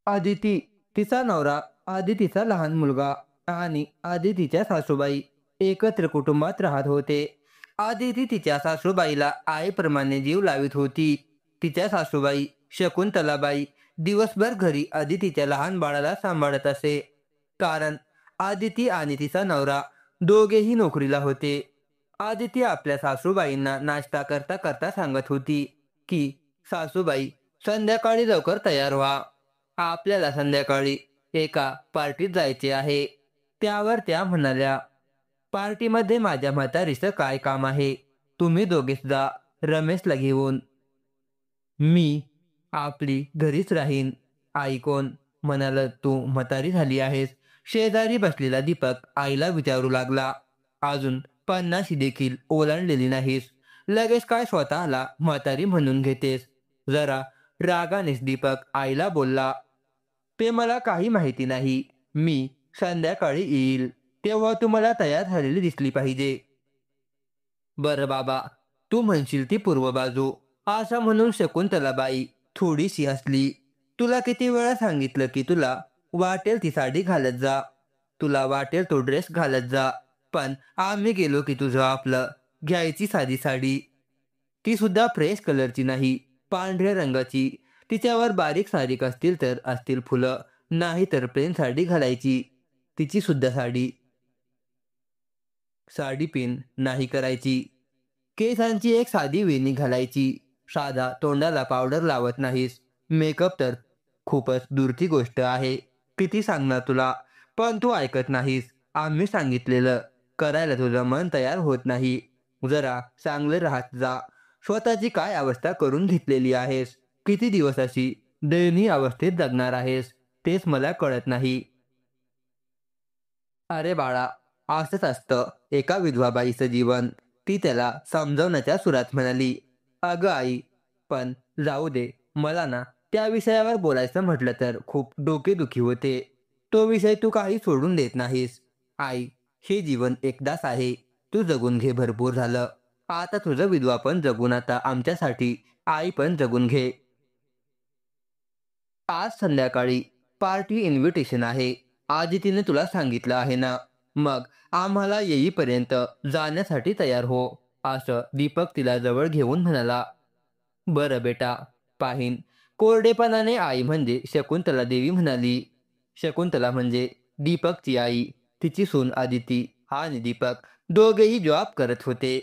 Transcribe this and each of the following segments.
आदिती, तिचा नवरा, आदितीचा लहान मुलगा आणि आदितीच्या सासूबाई एकत्र कुटुंबात राहत होते. आदिती तिच्या सासूबाईला आईप्रमाणे जीव लावित होती. तिच्या सासूबाई शकुंतलाबाई दिवसभर घरी आदितीच्या लहान बाळाला सांभाळत असे. कारण आदिती आणि तिचा नवरा दोघेही नोकरीला होते. आदिती आपल्या सासूबाईंना नाश्ता करता करता सांगत होती की, सासूबाई, संध्याकाळी लवकर तयार व्हा. आपल्याला संध्याकाळी एका पार्टीत जायचे आहे. त्यावर त्या म्हणाल्या, पार्टीमध्ये माझ्या म्हातारीचं काय काम आहे? तुम्ही दोघेच जा रमेशला घेऊन. मी आपली घरीच राहीन. आई कोण? म्हणाल, तू म्हातारी झाली आहेस. शेजारी बसलेला दीपक आईला विचारू लागला, अजून 50 देखील ओलांडलेली नाहीस, लगेच काय स्वतःला म्हातारी म्हणून घेतेस? जरा रागानेच दीपक आईला बोलला, ते मला काही माहिती नाही. मी संध्याकाळी येईल तेव्हा तुम्हाला तयार झालेली दिसली पाहिजे. बरं बाबा, तू म्हणशील ती पूर्व बाजू. असं म्हणून शकुंतलाबाई थोडीशी हसली. तुला किती वेळा सांगितलं की तुला वाटेल ती साडी घालत जा, तुला वाटेल तो ड्रेस घालत जा. पण आम्ही गेलो की तुझं आपलं घ्यायची साधी साडी, ती सुद्धा फ्रेश कलरची नाही, पांढऱ्या रंगाची. तिच्यावर बारीक सारीक असतील तर असतील फुलं, नाही तर प्लेन साडी घालायची. तिची सुद्धा साडी साडी पिन नाही करायची. केसांची एक साधी वेणी घालायची. साधा तोंडाला पावडर लावत नाहीस. मेकअप तर खूपच दूरची गोष्ट आहे. किती सांगणार तुला, पण तू ऐकत नाहीस. आम्ही सांगितलेलं करायला तुझं मन तयार होत नाही. जरा चांगलं राहत जा. स्वतःची काय अवस्था करून घेतलेली आहेस? किती दिवस अशी दयनीय अवस्थेत जगणार आहेस तेच मला कळत नाही. अरे बाळा, असंच असतं एका विधवा बाईचं जीवन. ती त्याला समजवण्याच्या सुरात म्हणाली, अगं आई, पण जाऊ दे. मला ना त्या विषयावर बोलायचं म्हटलं तर खूप डोकेदुखी होते. तो विषय तू काही सोडून देत नाहीस. आई, हे जीवन एकदाच आहे. तू जगून घे, भरपूर झालं. आता तुझं विधवा पण जगून, आता आमच्यासाठी आई पण जगून घे. आज संध्याकाळी पार्टी इन्व्हिटेशन आहे. आदितीने तुला सांगितलं आहे ना? मग आम्हाला येईपर्यंत जाण्यासाठी तयार हो, असं दीपक तिला जवळ घेऊन म्हणाला. बरं बेटा, पाहीन. कोरडेपणाने आई म्हणजे शकुंतला देवी म्हणाली. शकुंतला म्हणजे दीपकची आई. तिची सून आदिती आणि दीपक दोघेही जॉब करत होते.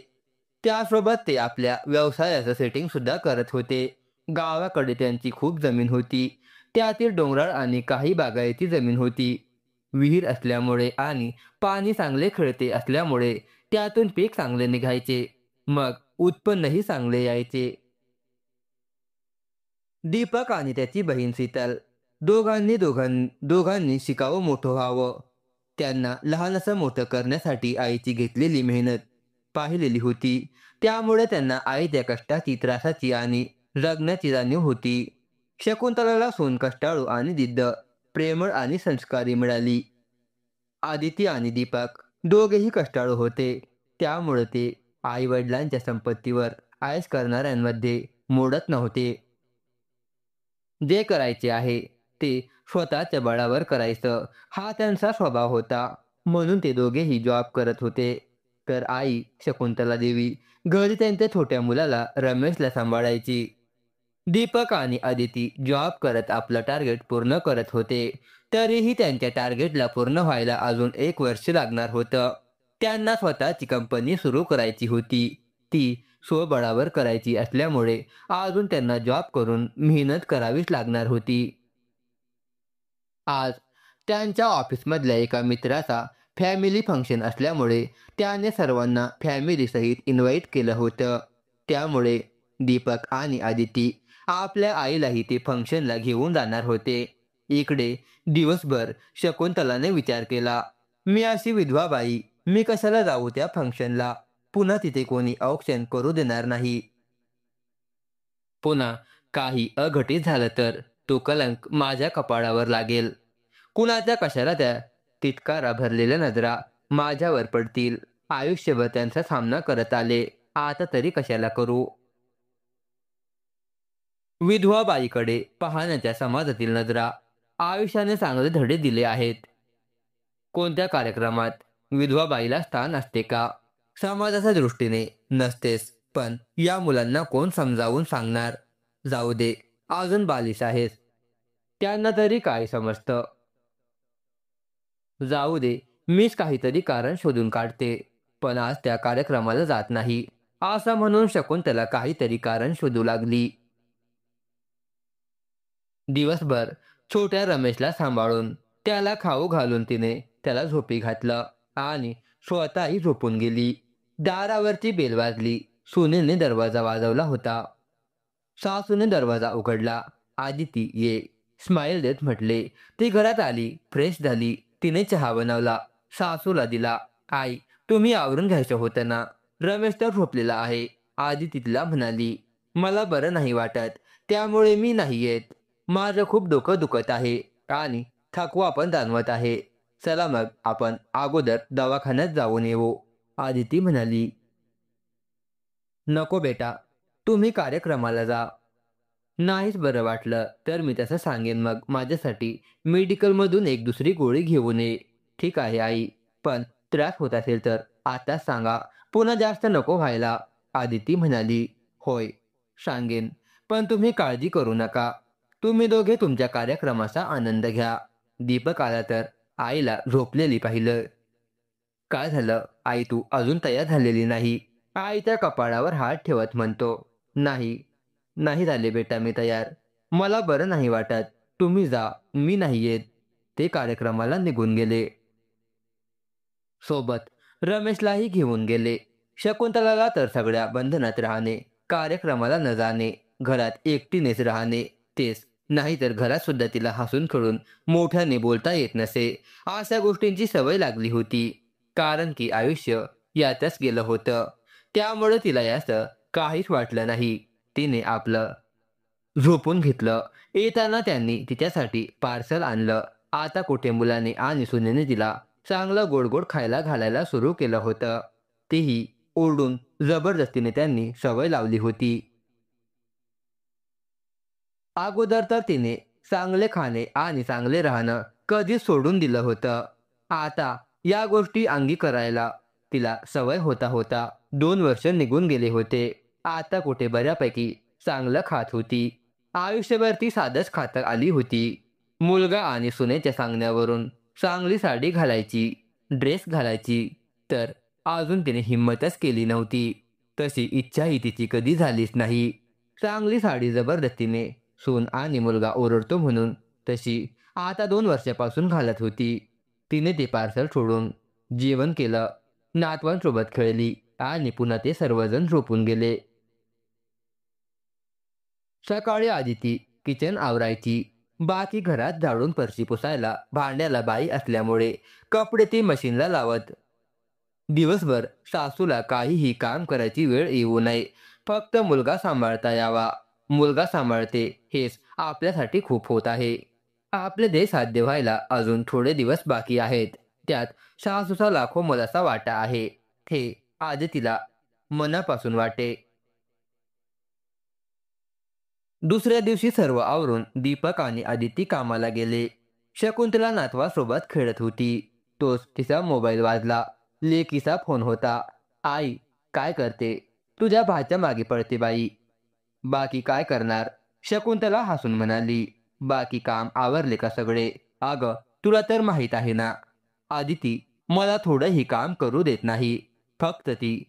त्यासोबत ते आपल्या व्यवसायाचं सेटिंग सुद्धा करत होते. गावाकडे त्यांची खूप जमीन होती. त्यातील डोंगराळ आणि काही बागायती जमीन होती. विहीर असल्यामुळे आणि पाणी चांगले खेळते असल्यामुळे त्यातून पीक चांगले निघायचे. मग उत्पन्नही चांगले यायचे. दीपक आणि त्याची बहीण शीतल दोघांनी शिकावं, मोठं व्हावं. त्यांना लहानसं मोठं करण्यासाठी आईची घेतलेली मेहनत पाहिलेली होती. त्यामुळे त्यांना आईच्या कष्टाची, त्रासाची आणि जगण्याची जाणीव होती. शकुंतलाला सून कष्टाळू आणि जिद्द, प्रेमळ आणि संस्कारी मिळाली. आदिती आणि दीपक दोघेही कष्टाळू होते. त्यामुळे ते आई वडिलांच्या संपत्तीवर आयश करणाऱ्यांमध्ये मोडत नव्हते. जे करायचे आहे ते स्वतःच्या बळावर करायचं, हा त्यांचा स्वभाव होता. म्हणून ते दोघेही जॉब करत होते. तर आई शकुंतला देवी घरी त्यांच्या छोट्या मुलाला रमेशला सांभाळायची. दीपक आणि आदिती जॉब करत आपलं टार्गेट पूर्ण करत होते. तरीही त्यांच्या टार्गेटला पूर्ण व्हायला अजून 1 वर्ष लागणार होतं. त्यांना स्वतःची कंपनी सुरू करायची होती. ती स्वबळावर करायची असल्यामुळे अजून त्यांना जॉब करून मेहनत करावीच लागणार होती. आज त्यांच्या ऑफिसमधल्या एका मित्राचा फॅमिली फंक्शन असल्यामुळे त्याने सर्वांना फॅमिलीसहित इन्व्हाइट केलं होतं. त्यामुळे दीपक आणि आदिती आपल्या आईलाही ते फंक्शनला घेऊन जाणार होते. इकडे दिवसभर शकुंतलाने विचार केला, मी अशी विधवा बाई, मी कशाला जाऊ त्या फंक्शनला? पुन्हा तिथे कोणी औक्षण करू देणार नाही. पुन्हा काही अघटित झालं तर तो कलंक माझ्या कपाळावर लागेल. कुणाच्या कशाला त्या तिटकारा भरलेल्या नजरा माझ्यावर पडतील. आयुष्यभर त्यांचा सामना करत आले, आता तरी कशाला करू? विधवा बाईकडे पाहण्याच्या समाजातील नजरा आयुष्याने चांगले धडे दिले आहेत. कोणत्या कार्यक्रमात विधवा बाईला स्थान असते का? समाजाच्या दृष्टीने नसतेच, पण या मुलांना कोण समजावून सांगणार? जाऊ दे, अजून बालिश आहेस. त्यांना तरी काय समजतं? जाऊ दे, मीच काहीतरी कारण शोधून काढते. पण आज त्या कार्यक्रमाला जात नाही, असं म्हणून शकुंतला काहीतरी कारण शोधू लागली. दिवसभर छोट्या रमेशला सांभाळून, त्याला खाऊ घालून तिने त्याला झोपी घातलं आणि स्वतःही झोपून गेली. दारावरची बेल वाजली. सुनेने दरवाजा वाजवला होता. सासूने दरवाजा उघडला. "आदिती ये," स्माईल देत म्हटले. ती घरात आली, फ्रेश झाली. तिने चहा बनवला, सासूला दिला. "आई, तुम्ही आवरून घ्यायचं होतं ना, रमेश तर झोपलेला आहे." आदिती तिला म्हणाली, "मला बरं नाही वाटत, त्यामुळे मी नाही येत. माझं खूप डोकं दुखत आहे आणि थकवा पण जाणवत आहे. चला मग आपण अगोदर दवाखान्यात जाऊन येऊ." आदिती म्हणाली, "नको बेटा, तुम्ही कार्यक्रमाला जा. नाहीच बरं वाटलं तर मी तसं सांगेन, मग माझ्यासाठी मेडिकलमधून एक दुसरी गोळी घेऊन ये." "ठीक आहे आई, पण त्रास होत असेल तर आताच सांगा, पुन्हा जास्त नको व्हायला." आदिती म्हणाली, "होय, सांगेन, पण तुम्ही काळजी करू नका. तुम्ही दोघे तुमच्या कार्यक्रमाचा आनंद घ्या." दीपक आला तर आईला झोपलेली पाहिलं. "काय झालं आई, तू अजून तयार झालेली नाही?" आईच्या कपाळावर हात ठेवत म्हणतो, "नाही, नाही झाले बेटा मी तयार. मला बरं नाही वाटत. तुम्ही जा, मी नाही येत." ते कार्यक्रमाला निघून गेले. सोबत रमेशलाही घेऊन गेले. शकुंतलाला तर सगळ्या बंधनात राहणे, कार्यक्रमाला न जाणे, घरात एकटीनेच राहणे, तेच नाहीतर घरात सुद्धा तिला हसून खेळून मोठ्याने बोलता येत नसे. अशा गोष्टींची सवय लागली होती. कारण की आयुष्य यातच गेलं होतं. त्यामुळे तिला याचं काहीच वाटलं नाही. तिने आपलं झोपून घेतलं. येताना त्यांनी तिच्यासाठी पार्सल आणलं. आता कुठे मुलाने आणि सुनेने तिला चांगलं गोड-गोड खायला घालायला सुरू केलं होतं. तीही ओरडून जबरदस्तीने त्यांनी सवय लावली होती. अगोदर तर तिने चांगले खाणे आणि चांगले राहणं कधीच सोडून दिलं होतं. आता या गोष्टी अंगी करायला तिला सवय होता होता 2 वर्ष निघून गेले होते. आता कुठे बऱ्यापैकी चांगलं खात होती. आयुष्यभर ती साधंच खात आली होती. मुलगा आणि सुनेच्या सांगण्यावरून चांगली साडी घालायची, ड्रेस घालायची, तर अजून तिने हिंमतच केली नव्हती. तशी इच्छाही तिची कधी झालीच नाही. चांगली साडी जबरदस्तीने सून आणि मुलगा ओरडतो म्हणून तशी आता 2 वर्षापासून घालत होती. तिने ते पार्सल सोडून जेवण केलं, नातवांसोबत खेळली आणि पुन्हा ते सर्वजण झोपून गेले. सकाळी आदिती किचन आवरायची. बाकी घरात झाडून फरशी पुसायला भांड्याला बाई असल्यामुळे कपडे ती मशीनला लावत. दिवसभर सासूला काहीही काम करायची वेळ येऊ नये. फक्त मुलगा सांभाळता यावा. मुलगा सांभाळते हेच आपल्यासाठी खूप होत आहे. आपले ध्येय साध्य व्हायला अजून थोडे दिवस बाकी आहेत. त्यात सासूचा लाखो मोलाचा वाटा आहे. हे आदितीला मनापासून वाटे. दुसऱ्या दिवशी सर्व आवरून दीपक आणि आदिती कामाला गेले. शकुंतला नातवासोबत खेळत होती. तोच तिचा मोबाईल वाजला. लेकीचा फोन होता. "आई, काय करते?" "तुझ्या भाच्या मागे पडते बाई." "बाकी काय करणार?" शकुंतला हसून म्हणाली. "बाकी काम आवरले का सगळे?" "अगं, तुला तर माहीत आहे ना, आदिती मला थोडंही काम करू देत नाही. फक्त ती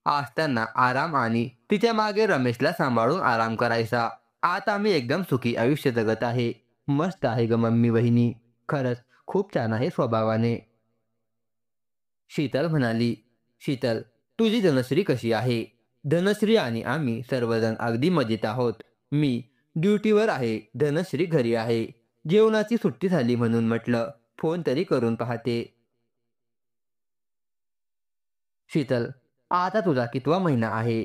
असताना आराम आणि तिच्या मागे रमेशला सांभाळून आराम करायचा. आता मी एकदम सुखी आयुष्य जगत आहे." "मस्त आहे ग मम्मी वहिनी. खरंच खूप छान आहे स्वभावाने." शीतल म्हणाली. "शीतल, तुझी धनश्री कशी आहे?" "धनश्री आणि आम्ही सर्वजण अगदी मजेत आहोत. मी ड्युटीवर आहे, धनश्री घरी आहे. जेवणाची सुट्टी झाली म्हणून म्हटलं फोन तरी करून पाहते." "शीतल, आता तुझा कितवा महिना आहे?"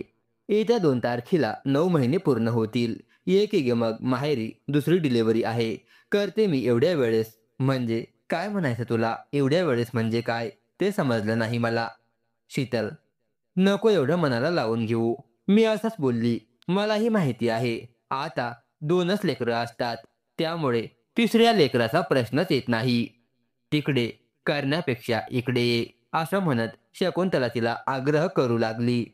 "येत्या 2 तारखेला 9 महिने पूर्ण होतील." "ये की ग मग माहेरी, दुसरी डिलिव्हरी आहे. करते मी एवढ्या वेळेस." "म्हणजे काय म्हणायचं तुला? एवढ्या वेळेस म्हणजे काय? ते समजलं नाही मला." "शीतल, नको एवढं मनाला लावून घेऊ. मी असंच बोलली. मलाही माहिती आहे आता 2च लेकरं असतात. त्यामुळे तिसऱ्या लेकराचा प्रश्नच येत नाही. तिकडे करण्यापेक्षा इकडे ये असं म्हणत शकुंतला तिला आग्रह करू लागली.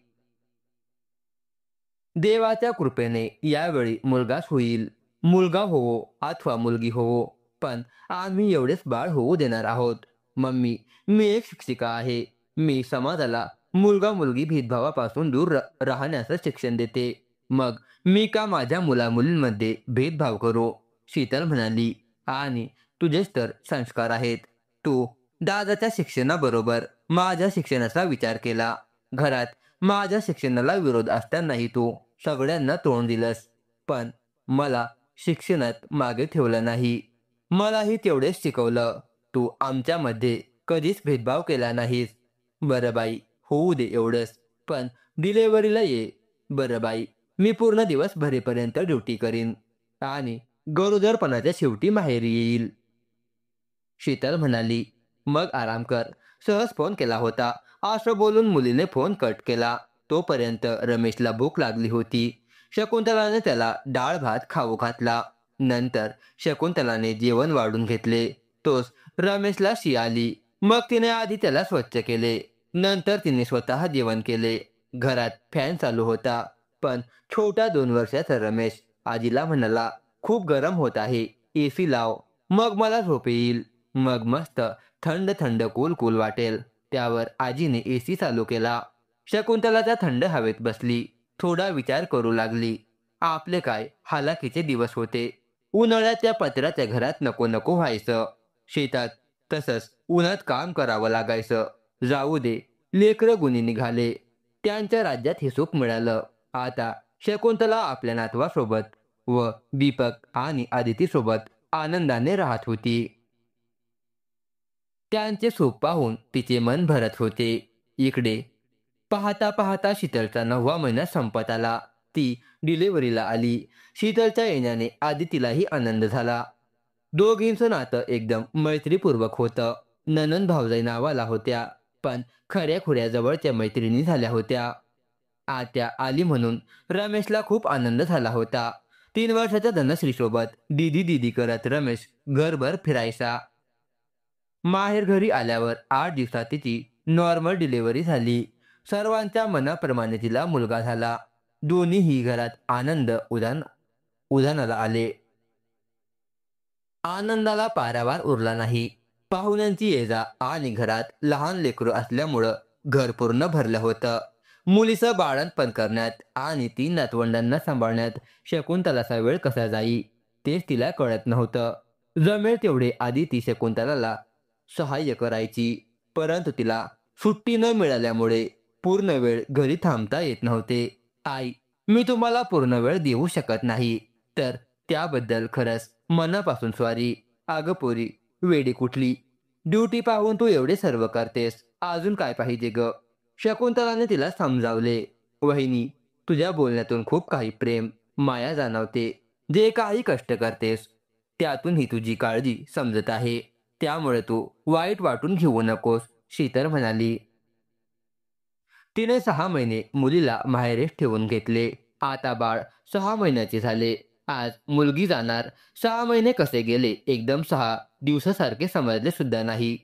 देवाच्या कृपेने यावेळी मुलगाच होईल. मुलगा होवो अथवा मुलगी होवो, पण आम्ही एवढेच बाळ होऊ देणार आहोत. मम्मी, मी एक शिक्षिका आहे. मी समाजाला मुलगा मुलगी भेदभावापासून दूर राहण्याचं शिक्षण देते. मग मी का माझ्या मुलामुलींमध्ये भेदभाव करू? शीतल म्हणाली. आणि तुझेच तर संस्कार आहेत. तू दादाच्या शिक्षणाबरोबर माझ्या शिक्षणाचा विचार केला. घरात माझ्या शिक्षणाला विरोध असतानाही तू सगळ्यांना तोंड दिलंस, पण मला शिक्षणात मागे ठेवलं नाही. मलाही तेवढेच शिकवलं. तू आमच्यामध्ये कधीच भेदभाव केला नाहीस. बरं बाई, होऊ दे एवढंच, पण डिलेव्हरीला ये. बरं बाई, मी पूर्ण दिवस भरेपर्यंत ड्युटी करीन आणि गरोदरपणाच्या शेवटी माहेरी येईल. शीतल म्हणाली. मग आराम कर. सहज फोन केला होता असं बोलून मुलीने फोन कट केला. तोपर्यंत रमेशला भूक लागली होती. शकुंतलाने त्याला डाळ भात खाऊ घातला. नंतर शकुंतलाने जेवण वाढून घेतले. तोच रमेशला शी आली. मग तिने आधी त्याला स्वच्छ केले. नंतर तिने स्वतः जेवण केले. घरात फॅन चालू होता, पण छोटा 2 वर्षाचा रमेश आजीला म्हणाला, खूप गरम होत आहे, एसी लाव. मग मला झोप येईल. मग मस्त थंड थंड कूल कूल वाटेल. त्यावर आजीने एसी चालू केला. शकुंतला त्या थंड हवेत बसली. थोडा विचार करू लागली. आपले काय हालाकीचे दिवस होते. उन्हाळ्यात त्या पत्र्याच्या घरात नको नको व्हायचं. शेतात तसंच उन्हात काम करावं लागायचं. जाऊ दे, लेकरं गुणी निघाले. त्यांच्या राज्यात हे सुख मिळालं. आता शकुंतला आपल्या नातवासोबत व दीपक आणि आदितीसोबत आनंदाने राहत होती. त्यांचे सुख पाहून तिचे मन भरत होते. इकडे पाहता पाहता शीतलचा 9वा महिना संपत आला. ती डिलिव्हरीला आली. शीतलच्या येण्याने आदितीलाही आनंद झाला. दोघींचं नातं एकदम मैत्रीपूर्वक होतं. नणंद भावजाई नावाला होत्या, पण खऱ्या-खुऱ्या जवळच्या मैत्रिणी झाल्या होत्या. आत्या आली म्हणून रमेशला खूप आनंद झाला होता. 3 वर्षाच्या धनश्रीसोबत दीदी दीदी करत रमेश घरभर फिरायचा. माहेर घरी आल्यावर 8 दिवसात तिची नॉर्मल डिलिव्हरी झाली. सर्वांच्या मनाप्रमाणे तिला मुलगा झाला. दोन्हीही घरात आनंद उधाणाला आले. आनंदाला पारावार उरला नाही. पाहुण्यांची ये-जा आणि घरात लहान लेकरं असल्यामुळं घर पूर्ण भरलं होतं. मुलीचं बाळंतपण करण्यात आणि 3 नातवंडांना सांभाळण्यात शकुंतलाचा वेळ कसा जाई तेच तिला कळत नव्हतं. जमेल तेवढे आधी ती शकुंतलाला सहाय्य करायची, परंतु तिला सुट्टी न मिळाल्यामुळे पूर्ण वेळ घरी थांबता येत नव्हते. आई, मी तुम्हाला पूर्ण वेळ देऊ शकत नाही, तर त्याबद्दल खरंच मनापासून सॉरी. अगं पोरी, वेडी कुठली. ड्युटी पाहून तू एवढे सर्व करतेस, अजून काय पाहिजे ग? शकुंतलाने तिला समजावले. वहिनी, तुझ्या बोलण्यातून खूप काही प्रेम, माया जाणवते. जे काही कष्ट करतेस त्यातून ही तुझी काळजी समजत आहे. त्यामुळे तू वाईट वाटून घेऊ नकोस, शीतल म्हणाली. तिने 6 महिने मुलीला माहेरीच ठेवून घेतले. आता बाळ 6 महिन्याचे झाले. आज मुलगी जाणार. 6 महिने कसे गेले एकदम 6 दिवसासारखे समजले सुद्धा नाही.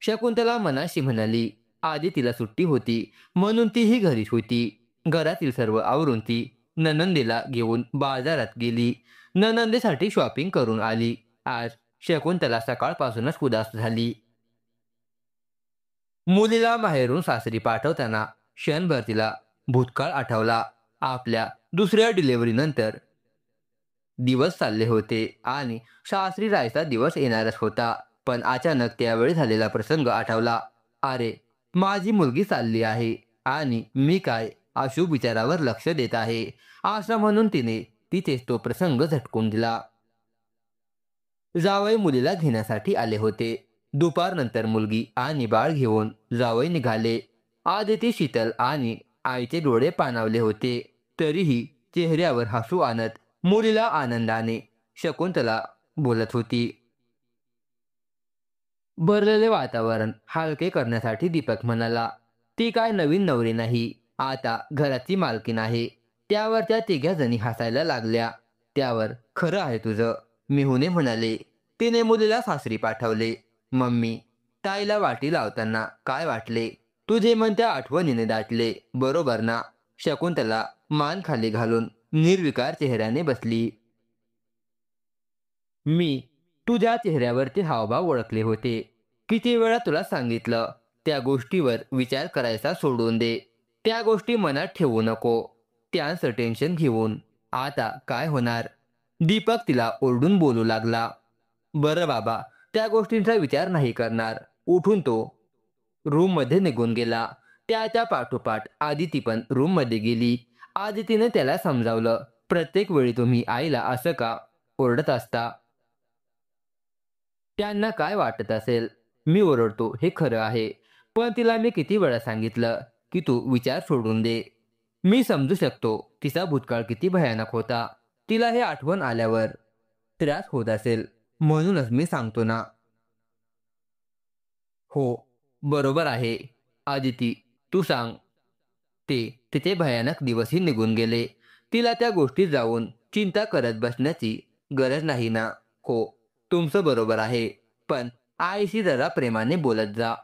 शकुंतला मनाशी म्हणाली. आधी तिला सुट्टी होती म्हणून तीही घरीच होती. घरातील सर्व आवरून ती नणंदेला घेऊन बाजारात गेली. नणंदेसाठी शॉपिंग करून आली. आज शकुंतला सकाळपासूनच उदास झाली. मुलीला माहेरून सासरी पाठवताना क्षणभर तिला भूतकाळ आठवला. आपल्या दुसऱ्या डिलिव्हरीनंतर दिवस चालले होते आणि सासरी जायचा दिवस येणारच होता. पण अचानक त्यावेळी झालेला प्रसंग आठवला. अरे, माझी मुलगी चालली आहे आणि मी काय अशुभ विचारावर लक्ष देत आहे, असं म्हणून तिने तिथेच तो प्रसंग झटकून दिला. जावई मुलीला घेण्यासाठी आले होते. दुपारनंतर मुलगी आणि बाळ घेऊन जावई निघाले. आदिती, शीतल आणि आईचे डोळे पाणावले होते. तरीही चेहऱ्यावर हसू आणत मुलीला आनंदाने शकुंतला बोलत होती. भरलेले वातावरण हलके करण्यासाठी दीपक म्हणाला, ती काय नवीन नवरी नाही, आता घराची मालकीण आहे. त्यावर त्या तिघ्या जणी हसायला लागल्या. त्यावर खरं आहे तुझं, मिहुने म्हणाले. तिने मुलीला सासरी पाठवले. मम्मी, ताईला वाटी लावताना काय वाटले? तुझे मन त्या आठवणीने दाटले, बरोबर ना? शकुंतला मान खाली घालून निर्विकार चेहऱ्याने बसली. मी तुझ्या चेहऱ्यावरचे हावभाव ओळखले होते. किती वेळा तुला सांगितलं, त्या गोष्टीवर विचार करायचा सोडून दे. त्या गोष्टी मनात ठेवू नको. त्यांचं टेन्शन घेऊन आता काय होणार? दीपक तिला ओरडून बोलू लागला. बरं बाबा, त्या गोष्टींचा विचार नाही करणार. उठून तो रूममध्ये निघून गेला. त्याच्या पाठोपाठ आदिती पण रूममध्ये गेली. आदितीने त्याला समजावलं, प्रत्येक वेळी तुम्ही आईला असं का ओरडत असता? त्यांना काय वाटत असेल? मी ओरडतो हे खरं आहे. पण तिला मी किती वेळा सांगितलं की तू विचार सोडून दे. मी समजू शकतो तिचा भूतकाळ किती भयानक होता. तिला हे आठवण आल्यावर त्रास होत असेल. म्हणूनच मी सांगतो ना. हो, बरोबर आहे. आदिती, तू सांग. ते तिचे भयानक दिवसही निघून गेले. तिला त्या गोष्टी जाऊन चिंता करत बसण्याची गरज नाही ना. हो, तुमचं बरोबर आहे. पण आईशी जरा प्रेमाने बोलत जा.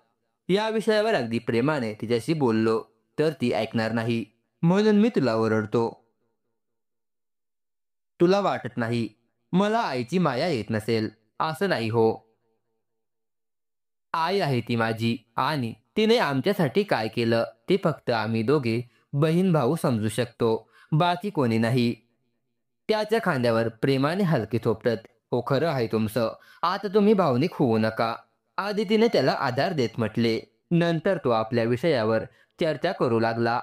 या विषयावर अगदी प्रेमाने तिच्याशी बोललो तर ती ऐकणार नाही. म्हणून मी तुला ओरडतो. तुला वाटत नाही मला आईची माया येत नसेल? असं नाही हो. आई आहे ती माझी आणि तिने आमच्यासाठी काय केलं ते फक्त आम्ही दोघे बहीण भाऊ समजू शकतो. बाकी कोणी नाही. त्याच्या खांद्यावर प्रेमाने हलके थोपटत. हो, खरं आहे तुमचं. आता तुम्ही भावनिक होऊ नका. आदितीने त्याला आधार देत म्हटले. नंतर तो आपल्या विषयावर चर्चा करू लागला.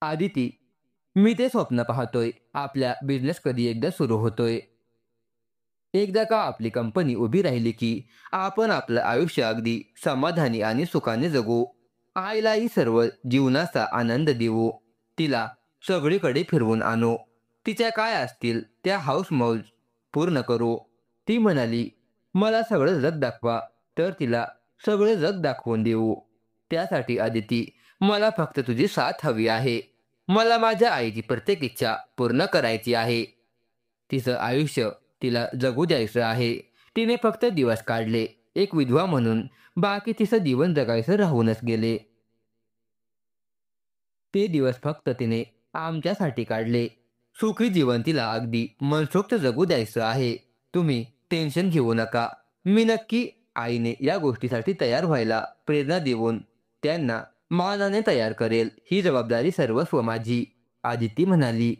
आदिती, मी ते स्वप्न पाहतोय. आपल्या बिझनेस कधी एकदा सुरू होतोय. एकदा का आपली कंपनी उभी राहिली की आपण आपलं आयुष्य अगदी समाधानी आणि सुखाने जगू. आईलाही सर्व जीवनाचा आनंद देऊ. तिला सगळीकडे फिरवून आणू. तिच्या काय असतील त्या हाऊस मौज पूर्ण करू. ती म्हणाली, मला सगळं जग दाखवा. तर तिला सगळे जग दाखवून देऊ. त्यासाठी आदिती, मला फक्त तुझी साथ हवी आहे. मला माझ्या आईची प्रत्येक इच्छा पूर्ण करायची आहे. तिचं आयुष्य तिला जगू द्यायचं आहे. तिने फक्त दिवस काढले एक विधवा म्हणून. बाकी तिचं जीवन जगायचं राहूनच गेले. ते दिवस फक्त तिने आमच्यासाठी काढले. सुखी जीवन तिला अगदी मनसोक्त जगू द्यायचं आहे. तुम्ही टेन्शन घेऊ नका. मी नक्की आईने या गोष्टीसाठी तयार व्हायला प्रेरणा देऊन त्यांना मानाने तयार करेल. ही जबाबदारी सर्वस्व माझी. आदिती म्हणाली.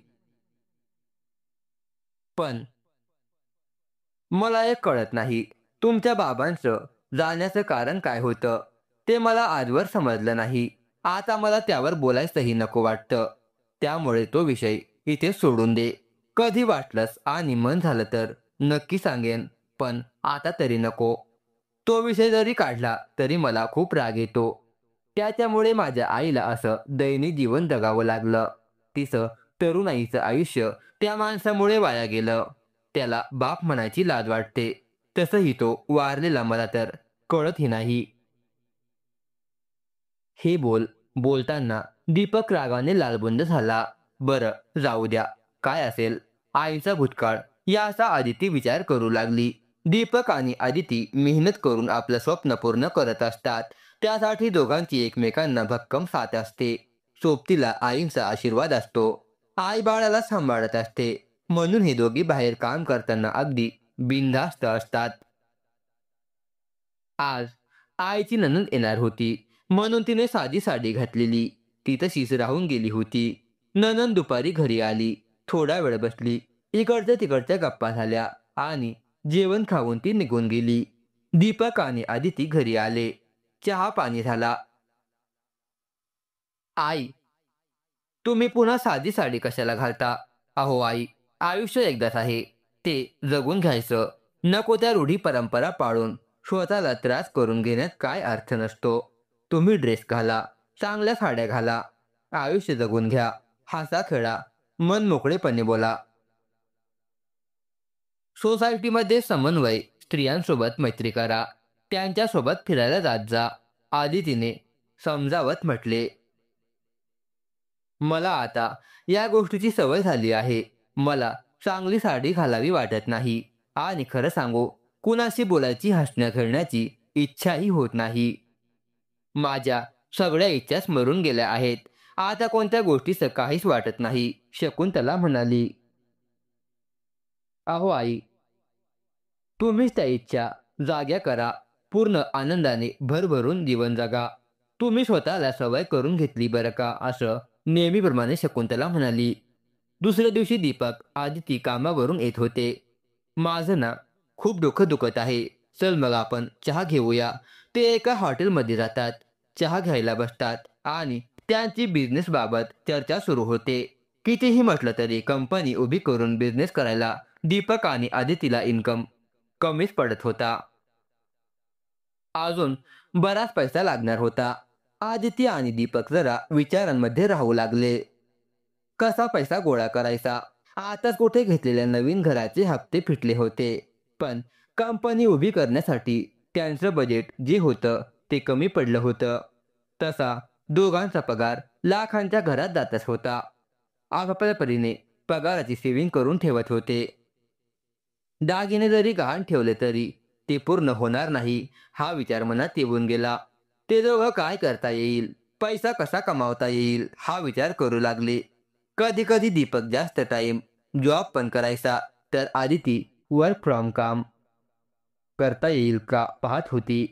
पण मला एक कळत नाही. तुमच्या बाबांचं जाण्याचं कारण काय होतं? ते मला आजवर समजलं नाही. आता मला त्यावर बोलायचंही नको वाटतं. त्यामुळे तो विषय इथे सोडून दे. कधी वाटलंस आणि मन झालं तर नक्की सांगेन. पण आता तरी नको. तो विषय जरी काढला तरी मला खूप राग येतो. त्याच्यामुळे माझ्या आईला असं दैनिक जीवन जगावं लागलं. तिचं तरुणाईचं आयुष्य त्या माणसामुळे वाया गेलं. त्याला बाप म्हणायची लाज वाटते. तसंही तो वारलेला मला तर कळतही नाही. हे बोलताना दीपक रागाने लालबुंद झाला. बरं, जाऊ द्या. काय असेल आईचा भूतकाळ याचा आदिती विचार करू लागली. दीपक आणि आदिती मेहनत करून आपलं स्वप्न पूर्ण करत असतात. त्यासाठी दोघांची एकमेकांना भक्कम साथ असते. सोबतीला आईचा आशीर्वाद असतो. आई बाळाला सांभाळत असते. म्हणून हे दोघी बाहेर काम करताना अगदी बिनधास्त असतात. आज आईची नणंद येणार होती. म्हणून तिने साधी साडी घातलेली. ती तशीच राहून गेली होती. नणंद दुपारी घरी आली. थोडा वेळ बसली. इकडच्या तिकडच्या गप्पा झाल्या आणि जेवण खाऊन ती निघून गेली. दीपक आणि आदिती घरी आले. चहा पाणी झाला. आई, तुम्ही पुन्हा साधी साडी कशाला घालता? अहो आई, आयुष्य एकदाच आहे. ते जगून घ्यायचं. नको त्या रूढी परंपरा पाळून स्वतःला त्रास करून घेण्यात काय अर्थ नसतो. तुम्ही ड्रेस घाला, चांगल्या साड्या घाला, आयुष्य जगून घ्या, हसा खेळा, मन मोकळेपणे बोला. सोसायटीमध्ये समन्वय, स्त्रियांसोबत मैत्री करा, त्यांच्यासोबत फिरायला जात जा. आदितीने समजावत म्हटले. मला आता या गोष्टीची सवय झाली आहे. मला चांगली साडी घालावी वाटत नाही. आणि खरं सांगू, कुणाशी बोलायची, हसण्या खेळण्याची इच्छाही होत नाही. माझ्या सगळ्या इच्छा मरून गेल्या आहेत. आता कोणत्या गोष्टीचं काहीच वाटत नाही. शकुंतला म्हणाली. अहो आई, तुम्हीच त्या इच्छा जाग्या करा. पूर्ण आनंदाने भरभरून जीवन जगा. तुम्ही स्वतःला सवय करून घेतली बरं का, असं नेहमीप्रमाणे शकुंतला म्हणाली. दुसऱ्या दिवशी दीपक आदिती कामावरून येत होते. माझं ना खूप डोकं दुखत आहे. चल मग आपण चहा घेऊया. ते एका हॉटेलमध्ये जातात. चहा घ्यायला बसतात आणि त्यांची बिझनेसबाबत चर्चा सुरू होते. कितीही म्हटलं तरी कंपनी उभी करून बिझनेस करायला दीपक आणि आदितीला इन्कम कमीच पडत होता. अजून बराच पैसा लागणार होता. आदिती आणि दीपक जरा विचारांमध्ये राहू लागले. कसा पैसा गोळा करायचा? आताच कुठे घेतलेल्या नवीन घराचे हप्ते फिटले होते. पण कंपनी उभी करण्यासाठी त्यांचं बजेट जे होतं ते कमी पडलं होतं. तसा दोघांचा पगार लाखांच्या घरात जातच होता. आपापल्या परीने पगाराची सेव्हिंग करून ठेवत होते. दागिने जरी गहाण ठेवले तरी ते पूर्ण होणार नाही हा विचार मनात येऊन गेला. ते दोघं काय करता येईल, पैसा कसा कमावता येईल हा विचार करू लागले. कधी कधी दीपक जास्त टाइम जॉब पण करायचा, तर आदिती वर्क फ्रॉम काम करता येईल का पाहत होती.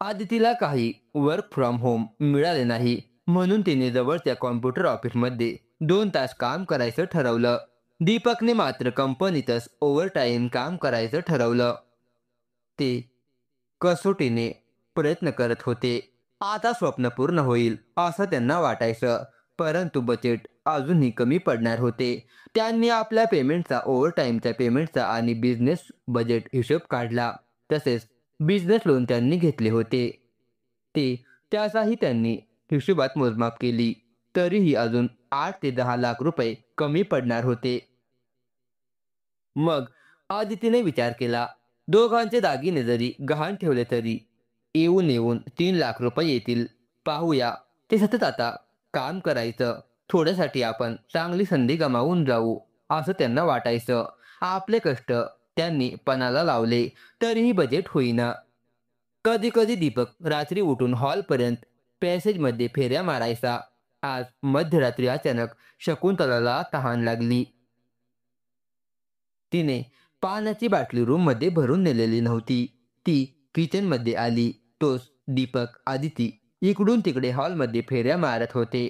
आदितीला काही वर्क फ्रॉम होम मिळाले नाही, म्हणून तिने जवळच्या कॉम्प्युटर ऑफिसमध्ये 2 तास काम करायचं ठरवलं. दीपकने मात्र कंपनीतच ओव्हरटाईम काम करायचं ठरवलं. ते कसोटीने प्रयत्न करत होते. आता स्वप्न पूर्ण होईल असं त्यांना वाटायचं, परंतु बजेट अजूनही कमी पडणार होते. त्यांनी आपल्या पेमेंटचा, ओव्हरटाईमच्या पेमेंटचा आणि बिझनेस बजेट हिशोब काढला. तसेच बिझनेस लोन त्यांनी घेतले होते. ते त्याचाही त्यांनी हिशोबात मोजमाप केली. तरीही अजून 8 ते 10 लाख रुपये कमी पडणार होते. मग आदितीने विचार केला, दोघांचे दागिने जरी गहाण ठेवले तरी येऊन येऊन 3 लाख रुपये येतील. पाहूया. ते सतत आता काम करायचं. थोड्यासाठी आपण चांगली संधी गमावून जाऊ असं त्यांना वाटायचं. आपले कष्ट त्यांनी पणाला लावले तरीही बजेट होईना. कधी कधी दीपक रात्री उठून हॉलपर्यंत पॅसेजमध्ये फेऱ्या मारायचा. आज मध्यरात्री अचानक शकुंतलाला तहान लागली. तिने पाण्याची बाटली रूममध्ये भरून नेलेली नव्हती. ती किचनमध्ये आली. तोच दीपक, आदिती इकडून तिकडे हॉलमध्ये फेऱ्या मारत होते.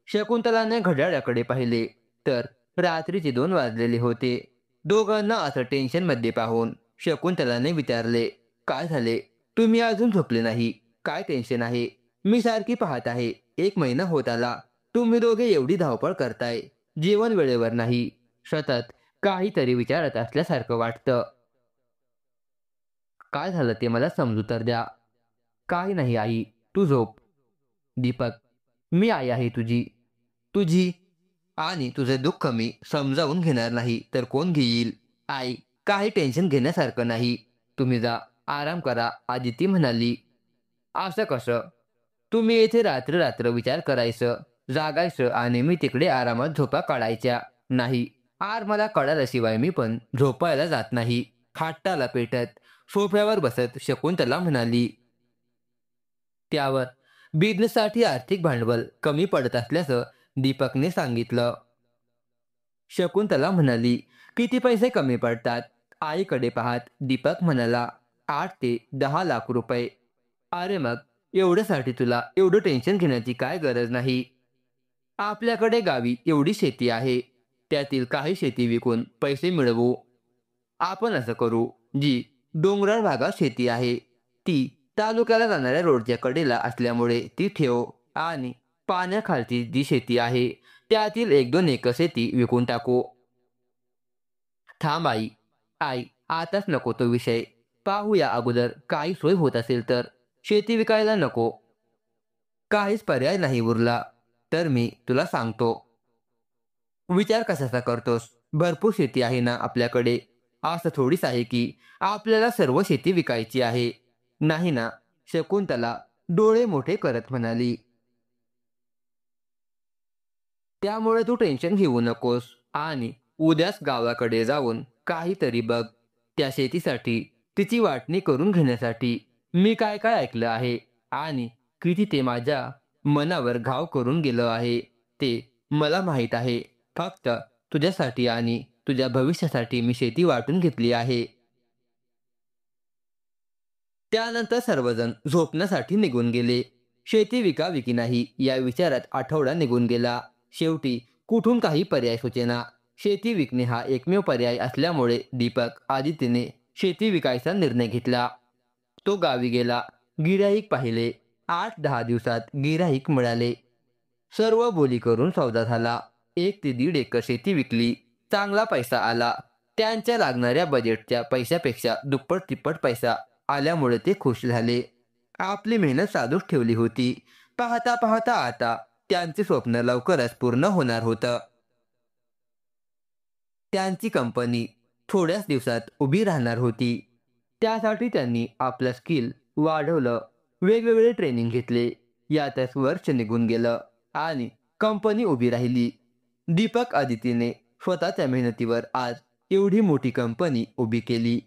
शकुंतलाने घड्याळाकडे पाहिले तर रात्रीचे 2 वाजलेले होते. दोघांना असं टेन्शनमध्ये पाहून शकुंतलाने विचारले, काय झाले? तुम्ही अजून झोपले नाही? काय टेन्शन आहे? मी सारखी पाहत आहे. 1 महिना होत आला. तुम्ही दोघे एवढी धावपळ करताय. जेवण वेळेवर नाही. सतत काहीतरी विचारत असल्यासारखं वाटतं. काय झालं ते मला समजू तर द्या. काही नाही आई, तू झोप. दीपक, मी आई आहे तुझी. तुझी आणि तुझे दुःख मी समजावून घेणार नाही तर कोण घेईल? आई, काही टेन्शन घेण्यासारखं नाही. तुम्ही जा, आराम करा, आदिती म्हणाली. असं कसं? तुम्ही येथे रात्र रात्र विचार करायचं, जागायचं आणि मी तिकडे आरामात झोपा काढायच्या. नाही, आर मला कळाल्याशिवाय मी पण झोपायला जात नाही. खाटाला पेटत सोफ्यावर बसत शकुंतला म्हणाली. त्यावर बिझनेससाठी आर्थिक भांडवल कमी पडत असल्याचं दीपकने सांगितलं. शकुंतला म्हणाली, किती पैसे कमी पडतात? आईकडे पाहत दीपक म्हणाला, 8 ते 10 लाख रुपये. अरे मग एवढ्यासाठी तुला एवढं टेन्शन घेण्याची काय गरज नाही. आपल्याकडे गावी एवढी शेती आहे. त्यातील काही शेती विकून पैसे मिळवू. आपण असं करू, जी डोंगराळ भागात शेती आहे ती तालुक्याला जाणाऱ्या रोडच्या कडेला असल्यामुळे ती ठेव, आणि पाण्याखालची जी शेती आहे त्यातील 1-2 एकर शेती विकून टाकू. थांब आई. आई, आताच नको तो विषय. पाहूया अगोदर काही सोय होत असेल तर. शेती विकायला नको. काहीच पर्याय नाही उरला तर मी तुला सांगतो. विचार कशाचा करतोस? भरपूर शेती आहे ना आपल्याकडे. असं थोडीच आहे की आपल्याला सर्व शेती विकायची आहे. नाही ना? शकुंतला डोळे मोठे करत म्हणाली. त्यामुळे तू टेन्शन घेऊ नकोस आणि उद्याच गावाकडे जाऊन काहीतरी बघ. त्या शेतीसाठी, तिची वाटणी करून घेण्यासाठी मी काय काय ऐकलं आहे आणि किती ते माझ्या मनावर घाव करून गेलं आहे ते मला माहीत आहे. फक्त तुझ्यासाठी आणि तुझ्या भविष्यासाठी मी शेती वाटून घेतली आहे. त्यानंतर सर्वजण झोपण्यासाठी निघून गेले. शेती विकावी की नाही या विचारात आठवडा निघून गेला. शेवटी कुठून काही पर्याय सुचेना. शेती विकणे हा एकमेव पर्याय असल्यामुळे दीपक आदित्यने शेती विकायचा निर्णय घेतला. तो गावी गेला. गिऱ्हाईक पाहिले. 8-10 दिवसात गिऱ्हाईक मिळाले. सर्व बोली करून सौदा झाला. 1 ते 1.5 एकर शेती विकली. चांगला पैसा आला. त्यांच्या लागणाऱ्या बजेटच्या पैशापेक्षा दुप्पट तिप्पट पैसा आल्यामुळे ते खुश झाले. आपली मेहनत साधूच ठेवली होती. पाहता पाहता आता त्यांचे स्वप्न लवकरच पूर्ण होणार होतं. त्यांची कंपनी थोड्याच दिवसात उभी राहणार होती. त्यासाठी त्यांनी आपलं स्किल वाढवलं. वेगवेगळे ट्रेनिंग घेतले. यातच वर्ष निघून गेलं आणि कंपनी उभी राहिली. दीपक आदित्यने स्वतःच्या मेहनतीवर आज एवढी मोठी कंपनी उभी केली.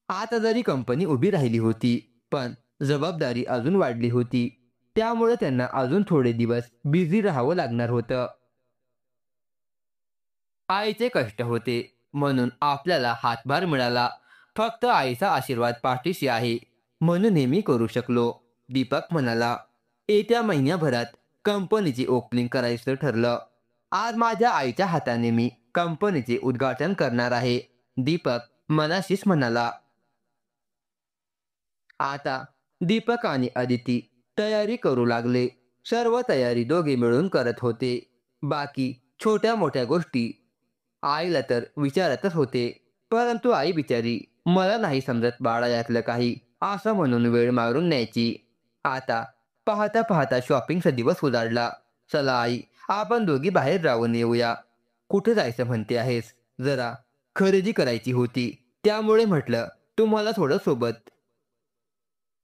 आता जरी कंपनी उभी राहिली होती, पण जबाबदारी अजून वाढली होती. त्यामुळे त्यांना अजून थोडे दिवस बिझी राहावं लागणार होतं. आईचे कष्ट होते म्हणून आपल्याला हातभार मिळाला. फक्त आईचा आशीर्वाद पाठीशी आहे म्हणून नेहमी करू शकलो, दीपक म्हणाला. येत्या महिन्याभरात कंपनीची ओपनिंग करायचं ठरलं. आज माझ्या आईच्या हाताने मी कंपनीचे उद्घाटन करणार आहे, दीपक मनाशीच म्हणाला. आता दीपक आणि अदिती तयारी करू लागले. सर्व तयारी दोघे मिळून करत होते. बाकी छोट्या मोठ्या गोष्टी आईला तर विचारतच होते. परंतु आई बिचारी, मला नाही समजत बाळा यातलं काही, असं म्हणून वेळ मारून न्यायची. आता पाहता पाहता शॉपिंगचा दिवस उजाडला. चला आई, आपण दोघी बाहेर जाऊन येऊया. कुठे जायचं म्हणते आहेस? जरा खरेदी करायची होती, त्यामुळे म्हटलं तुम्हाला थोडं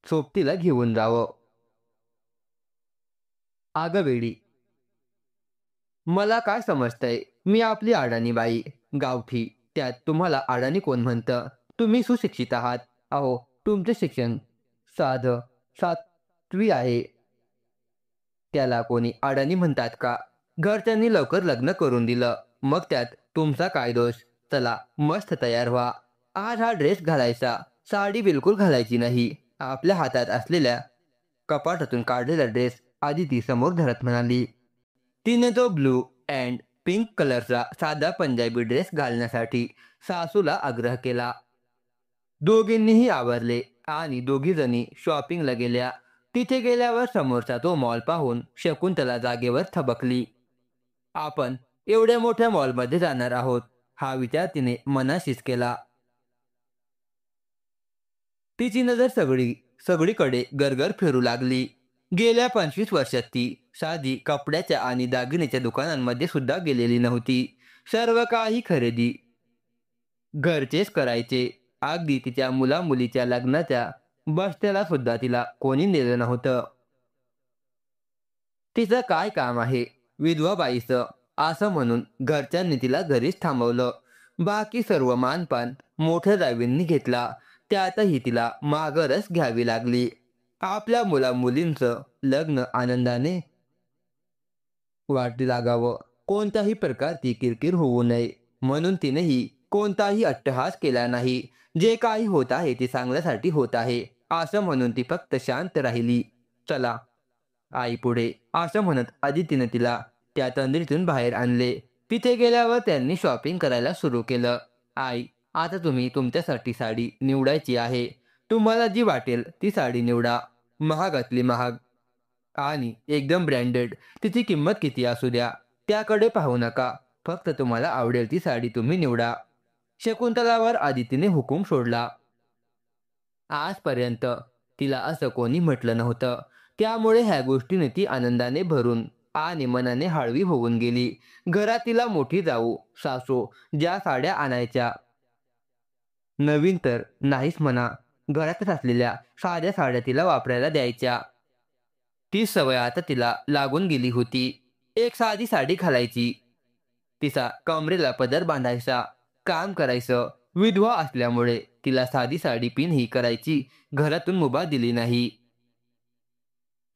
सोबतीला घेऊन जावं. अगं वेडी, मला काय समजतंय? मी आपली अडाणी बाई, गावठी. त्यात तुम्हाला अडाणी कोण म्हणतं? तुम्ही सुशिक्षित आहात. अहो, तुमचे शिक्षण साधं 7वी आहे. त्याला कोणी अडाणी म्हणतात का? घरच्यांनी लवकर लग्न करून दिलं, मग त्यात तुमचा काय दोष? चला मस्त तयार व्हा. आज हा ड्रेस घालायचा, साडी बिलकुल घालायची नाही. आपल्या हातात असलेल्या कपाटातून काढलेला ड्रेस आदिती समोर धरत म्हणाली. तिने तो ब्लू अँड पिंक कलरचा साधा पंजाबी ड्रेस घालण्यासाठी सासूला आग्रह केला. दोघींनीही आवरले आणि दोघीजणी शॉपिंगला गेल्या. तिथे गेल्यावर समोरचा तो मॉल पाहून शकुंतला जागेवर थबकली. आपण एवढ्या मोठ्या मॉलमध्ये जाणार आहोत हा विचार तिने मनाशीच केला. तिची नजर सगळीकडे गरगर फिरू लागली. गेल्या 25 वर्षात ती साधी कपड्याच्या आणि दागिन्याच्या दुकानांमध्ये सुद्धा गेलेली नव्हती. सर्व काही खरेदी घरचेच करायचे. अगदी तिच्या मुलामुलीच्या लग्नाच्या बस्त्याला सुद्धा तिला कोणी नेलं नव्हतं. तिचं काय काम आहे विधवा बाईचं, असं म्हणून घरच्यांनी तिला घरीच थांबवलं. बाकी सर्व मानपान मोठ्या जावींनी घेतला. त्यातही तिला माघारच घ्यावी लागली. आपल्या मुलामुलींचं लग्न आनंदाने वाटी लागावं, कोणत्याही प्रकारची किरकिर होऊ नये म्हणून तिनेही कोणताही अट्टहास केला नाही. जे काही होत आहे ते चांगल्यासाठी होत आहे असं म्हणून ती फक्त शांत राहिली. चला आई पुढे, असं म्हणत आदितीनं तिला त्या तंद्रीतून बाहेर आणले. तिथे गेल्यावर त्यांनी शॉपिंग करायला सुरू केलं. आई, आता तुम्ही तुमच्यासाठी साडी निवडायची आहे. तुम्हाला जी वाटेल ती साडी निवडा. महागातली महाग आणि एकदम ब्रँडेड, तिची किंमत किती असू द्या त्याकडे पाहू नका. फक्त तुम्हाला आवडेल ती साडी तुम्ही निवडा. शकुंतलावर आदितीने हुकूम सोडला. आजपर्यंत तिला असं कोणी म्हटलं नव्हतं. त्यामुळे ह्या गोष्टीने ती आनंदाने भरून आणि मनाने हळवी होऊन गेली. घरात तिला मोठी जाऊ सासू ज्या साड्या आणायच्या, नवीन तर नाहीच म्हणा, घरातच असलेल्या साध्या साड्या तिला वापरायला द्यायच्या. ती सवय आता तिला लागून गेली होती. एक साधी साडी घालायची तिचा कमरेला पदर बांधायचा, काम करायचं. विधवा असल्यामुळे तिला साधी साडी पिनही करायची घरातून मुभा दिली नाही.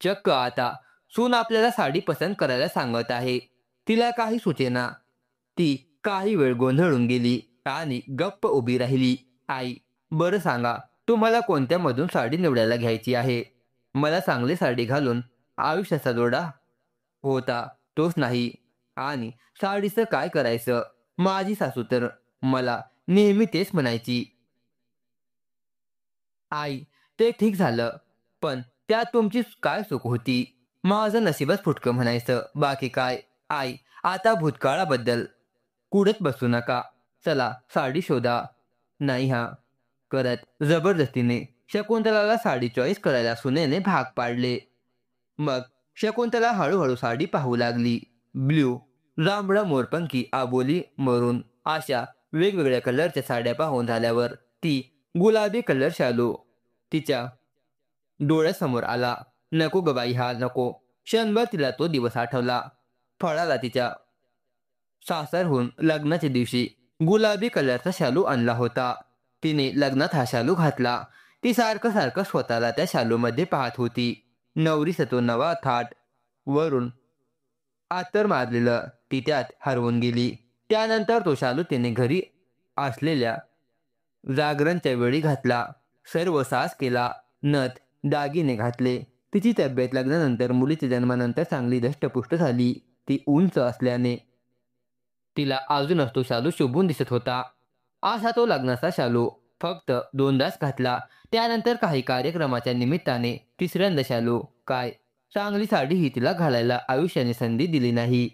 चक्क आता सून आपल्याला साडी पसंत करायला सांगत आहे. तिला काही सुचेना. ती काही वेळ गोंधळून गेली आणि गप्प उभी राहिली. आई, बरं सांगा, तुम्हाला कोणत्यामधून साडी निवडायला घ्यायची आहे? मला चांगली साडी घालून आयुष्याचा जोडा होता तोच नाही. आणि साडीचं काय करायचं? माझी सासू तर मला नेहमी तेच म्हणायची. आई, ते ठीक झालं, पण त्यात तुमची काय चूक होती? माझं नशीबच फुटकं म्हणायचं, बाकी काय? आई, आता भूतकाळाबद्दल कुढत बसू नका. चला साडी शोधा. नाही हा करत जबरदस्तीने शकुंतलाला साडी चॉईस करायला सुनेने भाग पाडले. मग शकुंतला हळूहळू साडी पाहू लागली. ब्ल्यू, जांभळा मोरपंखी, आबोली, मरून अशा वेगवेगळ्या कलरच्या साड्या पाहून झाल्यावर ती गुलाबी कलर शालू तिच्या डोळ्यासमोर आला. नको ग बाई, हा नको. क्षणभर तिला तो दिवस आठवला. फळाला तिच्या सासरहून लग्नाच्या दिवशी गुलाबी कलरचा शालू आणला होता. तिने लग्नात हा शालू घातला. ती सारखं सारखं स्वतःला त्या शालूमध्ये पाहत होती. नवरीचा तो नवा थाट वरून आतर मारलेलं ती त्यात हरवून गेली. त्यानंतर तो शालू तिने घरी असलेल्या जागरणच्या वेळी घातला. सर्व सास केला. नथ दागिने घातले. तिची तब्येत लग्नानंतर मुलीच्या जन्मानंतर चांगली धष्टपुष्ट झाली. ती उंच असल्याने तिला अजूनच तो शालू शोभून दिसत होता. असा तो लग्नाचा शालू फक्त दोनदाच घातला. त्यानंतर काही कार्यक्रमाच्या निमित्ताने तिसऱ्यांदा शालू काय, चांगली साडीही तिला घालायला आयुष्याने संधी दिली नाही.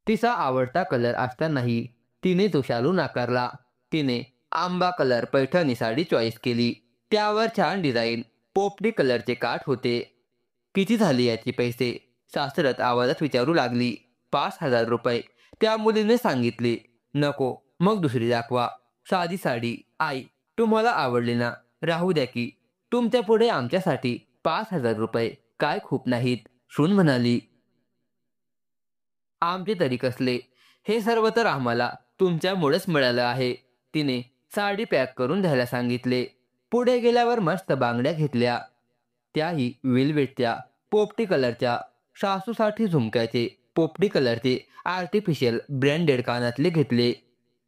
तिचा आवडता कलर असतानाही तिने तो शालू नाकारला. तिने आंबा कलर पैठणी साडी चॉईस केली. त्यावर छान डिझाईन पोपटी कलरचे काठ होते. किती झाले याचे पैसे? सासरत आवाजात विचारू लागली. 5,000 रुपये. त्या मुलीने सांगितले. नको, मग दुसरी दाखवा. साधी साडी. आई, तुम्हाला आवडली ना, राहू द्या की. तुमच्या पुढे आमच्यासाठी 5,000 रुपये काय खूप नाहीत? सून म्हणाली. आमचे तरी कसले? हे सर्व तर आम्हाला तुमच्यामुळेच मिळालं आहे. तिने साडी पॅक करून द्यायला सांगितले. पुढे गेल्यावर मस्त बांगड्या घेतल्या. त्याही वेलवेटच्या पोपटी कलरच्या. सासूसाठी झुमक्याचे पोपटी कलरचे आर्टिफिशियल ब्रँडेड कानातले घेतले.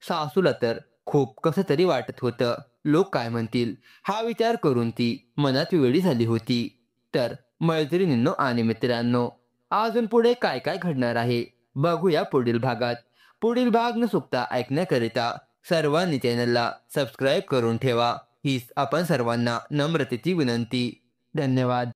सासूला तर खूप कसं तरी वाटत होतं. लोक काय म्हणतील हा विचार करून ती मनात वेडी झाली होती. तर मैत्रिणींनो आणि मित्रांनो, अजून पुढे काय काय घडणार आहे बघूया पुढील भागात. पुढील भाग न चुकता ऐकण्याकरिता सर्वांनी चॅनलला सबस्क्राईब करून ठेवा. हीच आपण सर्वांना नम्रतेची विनंती. धन्यवाद.